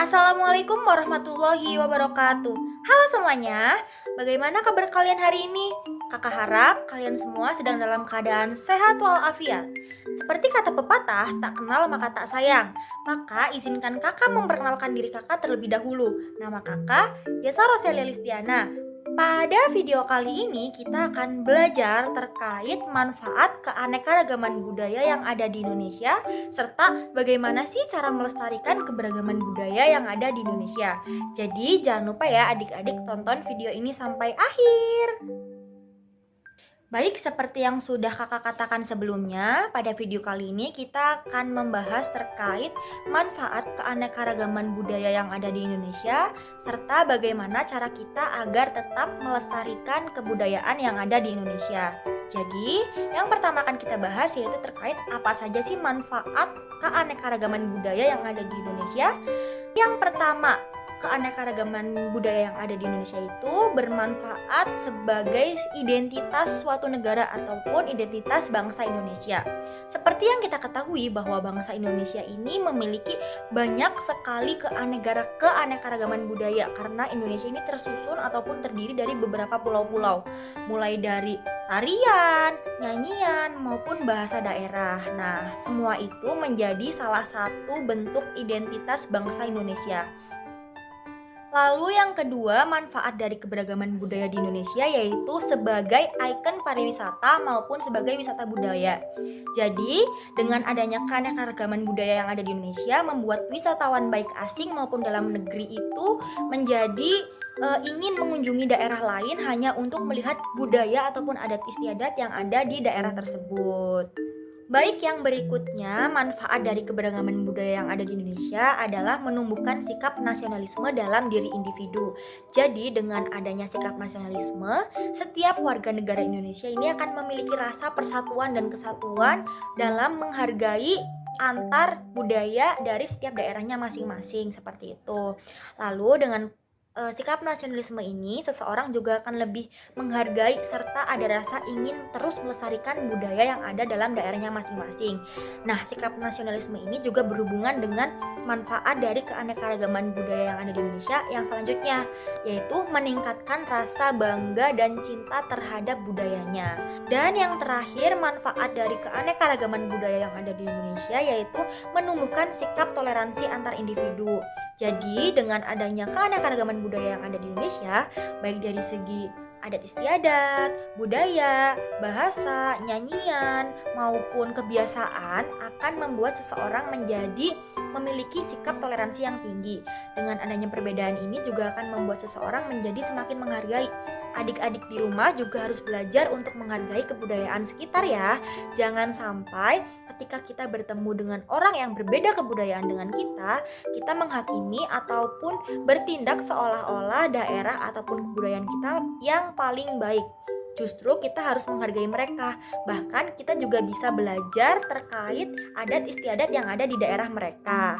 Assalamualaikum warahmatullahi wabarakatuh. Halo semuanya, bagaimana kabar kalian hari ini? Kakak harap kalian semua sedang dalam keadaan sehat walafiat. Seperti kata pepatah, tak kenal maka tak sayang. Maka izinkan kakak memperkenalkan diri kakak terlebih dahulu. Nama kakak Yesa Roselia Listiana. Pada video kali ini kita akan belajar terkait manfaat keanekaragaman budaya yang ada di Indonesia serta bagaimana sih cara melestarikan keberagaman budaya yang ada di Indonesia. Jadi jangan lupa ya adik-adik tonton video ini sampai akhir. Baik, seperti yang sudah kakak katakan sebelumnya, pada video kali ini kita akan membahas terkait manfaat keanekaragaman budaya yang ada di Indonesia, serta bagaimana cara kita agar tetap melestarikan kebudayaan yang ada di Indonesia. Jadi, yang pertama akan kita bahas yaitu terkait apa saja sih manfaat keanekaragaman budaya yang ada di Indonesia. Yang pertama, keanekaragaman budaya yang ada di Indonesia itu bermanfaat sebagai identitas suatu negara ataupun identitas bangsa Indonesia. Seperti yang kita ketahui bahwa bangsa Indonesia ini memiliki banyak sekali keanekaragaman budaya karena Indonesia ini tersusun ataupun terdiri dari beberapa pulau-pulau, mulai dari tarian, nyanyian maupun bahasa daerah. Nah, semua itu menjadi salah satu bentuk identitas bangsa Indonesia. Lalu yang kedua, manfaat dari keberagaman budaya di Indonesia yaitu sebagai ikon pariwisata maupun sebagai wisata budaya. Jadi, dengan adanya keanekaragaman budaya yang ada di Indonesia membuat wisatawan baik asing maupun dalam negeri itu menjadi ingin mengunjungi daerah lain hanya untuk melihat budaya ataupun adat istiadat yang ada di daerah tersebut. Baik, yang berikutnya, manfaat dari keberagaman budaya yang ada di Indonesia adalah menumbuhkan sikap nasionalisme dalam diri individu. Jadi, dengan adanya sikap nasionalisme, setiap warga negara Indonesia ini akan memiliki rasa persatuan dan kesatuan dalam menghargai antar budaya dari setiap daerahnya masing-masing, seperti itu. Lalu dengan sikap nasionalisme ini, seseorang juga akan lebih menghargai serta ada rasa ingin terus melestarikan budaya yang ada dalam daerahnya masing-masing. Nah, sikap nasionalisme ini juga berhubungan dengan manfaat dari keanekaragaman budaya yang ada di Indonesia yang selanjutnya, yaitu meningkatkan rasa bangga dan cinta terhadap budayanya. Dan yang terakhir, manfaat dari keanekaragaman budaya yang ada di Indonesia yaitu menumbuhkan sikap toleransi antar individu. Jadi dengan adanya keanekaragaman budaya yang ada di Indonesia, baik dari segi adat istiadat, budaya, bahasa, nyanyian, maupun kebiasaan akan membuat seseorang menjadi memiliki sikap toleransi yang tinggi. Dengan adanya perbedaan ini juga akan membuat seseorang menjadi semakin menghargai. Adik-adik di rumah juga harus belajar untuk menghargai kebudayaan sekitar ya. Jangan sampai ketika kita bertemu dengan orang yang berbeda kebudayaan dengan kita menghakimi ataupun bertindak seolah-olah daerah ataupun kebudayaan kita yang paling baik. Justru kita harus menghargai mereka. Bahkan kita juga bisa belajar terkait adat istiadat yang ada di daerah mereka.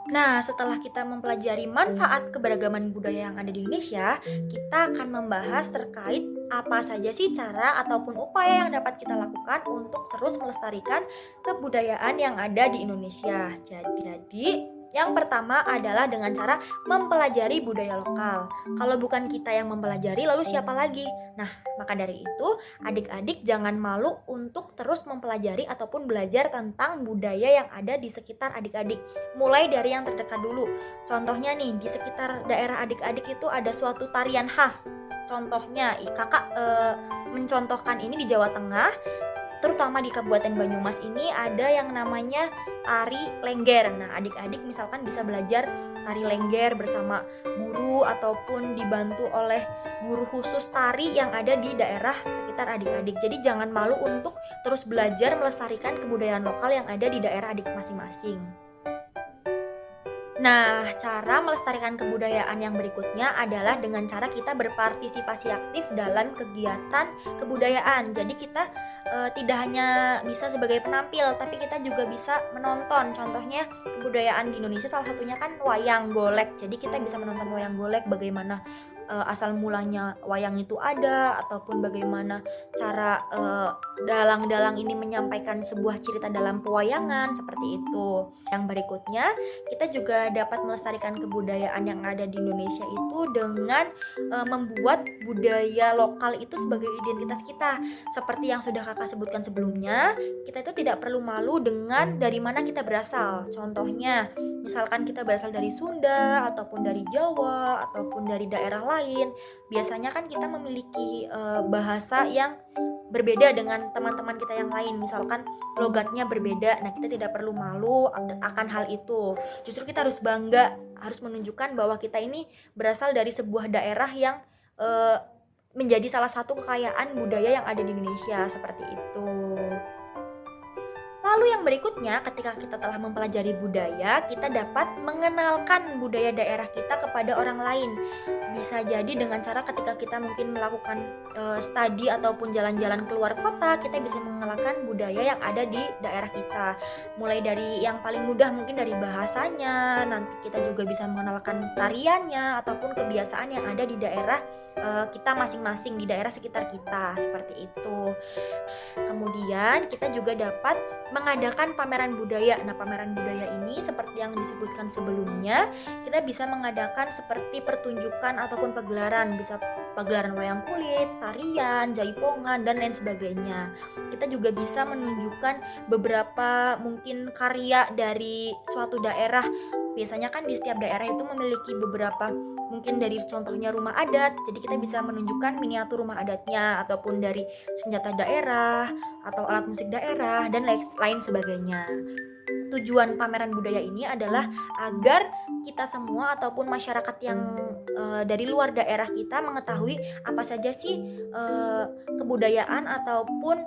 Nah, setelah kita mempelajari manfaat keberagaman budaya yang ada di Indonesia, kita akan membahas terkait apa saja sih cara ataupun upaya yang dapat kita lakukan untuk terus melestarikan kebudayaan yang ada di Indonesia. Jadi yang pertama adalah dengan cara mempelajari budaya lokal. Kalau bukan kita yang mempelajari, lalu siapa lagi? Nah, maka dari itu, adik-adik jangan malu untuk terus mempelajari ataupun belajar tentang budaya yang ada di sekitar adik-adik. Mulai dari yang terdekat dulu. Contohnya nih, di sekitar daerah adik-adik itu ada suatu tarian khas. Contohnya, kakak mencontohkan ini di Jawa Tengah. Terutama di Kabupaten Banyumas ini ada yang namanya tari lengger. Nah, adik-adik misalkan bisa belajar tari lengger bersama guru ataupun dibantu oleh guru khusus tari yang ada di daerah sekitar adik-adik. Jadi jangan malu untuk terus belajar melestarikan kebudayaan lokal yang ada di daerah adik masing-masing. Nah, cara melestarikan kebudayaan yang berikutnya adalah dengan cara kita berpartisipasi aktif dalam kegiatan kebudayaan. Jadi kita tidak hanya bisa sebagai penampil, tapi kita juga bisa menonton. Contohnya kebudayaan di Indonesia salah satunya kan wayang golek. Jadi kita bisa menonton wayang golek bagaimana asal mulanya wayang itu ada, ataupun bagaimana cara dalang-dalang ini menyampaikan sebuah cerita dalam pewayangan, seperti itu. Yang berikutnya, kita juga dapat melestarikan kebudayaan yang ada di Indonesia itu dengan membuat budaya lokal itu sebagai identitas kita. Seperti yang sudah kakak sebutkan sebelumnya, kita itu tidak perlu malu dengan dari mana kita berasal. Contohnya, misalkan kita berasal dari Sunda, ataupun dari Jawa, ataupun dari daerah lain, biasanya kan kita memiliki bahasa yang berbeda dengan teman-teman kita yang lain. Misalkan logatnya berbeda, nah kita tidak perlu malu akan hal itu. Justru kita harus bangga, harus menunjukkan bahwa kita ini berasal dari sebuah daerah yang menjadi salah satu kekayaan budaya yang ada di Indonesia, seperti itu. Lalu yang berikutnya, ketika kita telah mempelajari budaya, kita dapat mengenalkan budaya daerah kita kepada orang lain. Bisa jadi dengan cara ketika kita mungkin melakukan studi ataupun jalan-jalan keluar kota, kita bisa mengenalkan budaya yang ada di daerah kita. Mulai dari yang paling mudah mungkin dari bahasanya, nanti kita juga bisa mengenalkan tariannya ataupun kebiasaan yang ada di daerah kita masing-masing, di daerah sekitar kita, seperti itu. Kemudian kita juga dapat mengadakan pameran budaya. Nah, pameran budaya ini seperti yang disebutkan sebelumnya, kita bisa mengadakan seperti pertunjukan ataupun pagelaran, bisa pagelaran wayang kulit, tarian, jaipongan, dan lain sebagainya. Kita juga bisa menunjukkan beberapa mungkin karya dari suatu daerah. Biasanya kan di setiap daerah itu memiliki beberapa, mungkin dari contohnya rumah adat, jadi kita bisa menunjukkan miniatur rumah adatnya, ataupun dari senjata daerah atau alat musik daerah dan lain sebagainya. Tujuan pameran budaya ini adalah agar kita semua ataupun masyarakat yang dari luar daerah kita mengetahui apa saja sih kebudayaan ataupun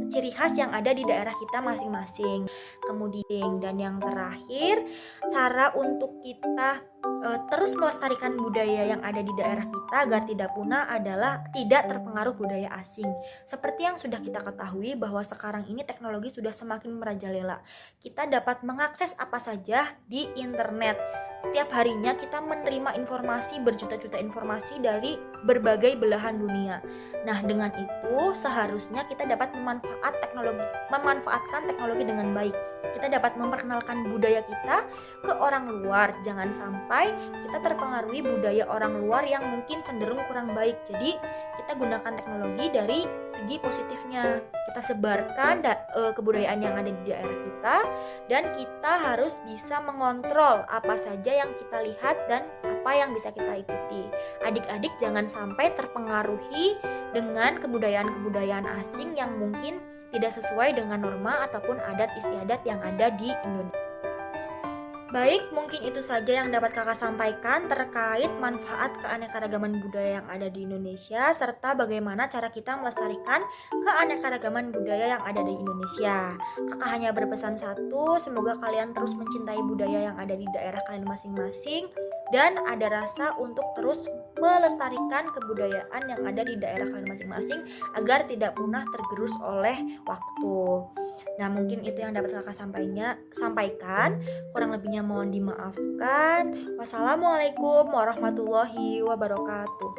ciri khas yang ada di daerah kita masing-masing. Kemudian dan yang terakhir, cara untuk kita terus melestarikan budaya yang ada di daerah kita agar tidak punah adalah tidak terpengaruh budaya asing. Seperti yang sudah kita ketahui bahwa sekarang ini teknologi sudah semakin merajalela. Kita dapat mengakses apa saja di internet. Setiap harinya kita menerima informasi, berjuta-juta informasi dari berbagai belahan dunia. Nah, dengan itu seharusnya kita dapat memanfaatkan teknologi dengan baik. Kita dapat memperkenalkan budaya kita ke orang luar. Jangan sampai kita terpengaruhi budaya orang luar yang mungkin cenderung kurang baik. Jadi kita gunakan teknologi dari segi positifnya. Kita sebarkan kebudayaan yang ada di daerah kita, dan kita harus bisa mengontrol apa saja yang kita lihat dan apa yang bisa kita ikuti. Adik-adik jangan sampai terpengaruhi dengan kebudayaan-kebudayaan asing yang mungkin tidak sesuai dengan norma ataupun adat istiadat yang ada di Indonesia. Baik, mungkin itu saja yang dapat kakak sampaikan terkait manfaat keanekaragaman budaya yang ada di Indonesia, serta bagaimana cara kita melestarikan keanekaragaman budaya yang ada di Indonesia. Kakak hanya berpesan satu, semoga kalian terus mencintai budaya yang ada di daerah kalian masing-masing, dan ada rasa untuk terus melestarikan kebudayaan yang ada di daerah kalian masing-masing agar tidak punah tergerus oleh waktu. Nah, mungkin itu yang dapat kakak sampaikan. Kurang lebihnya mohon dimaafkan. Wassalamualaikum warahmatullahi wabarakatuh.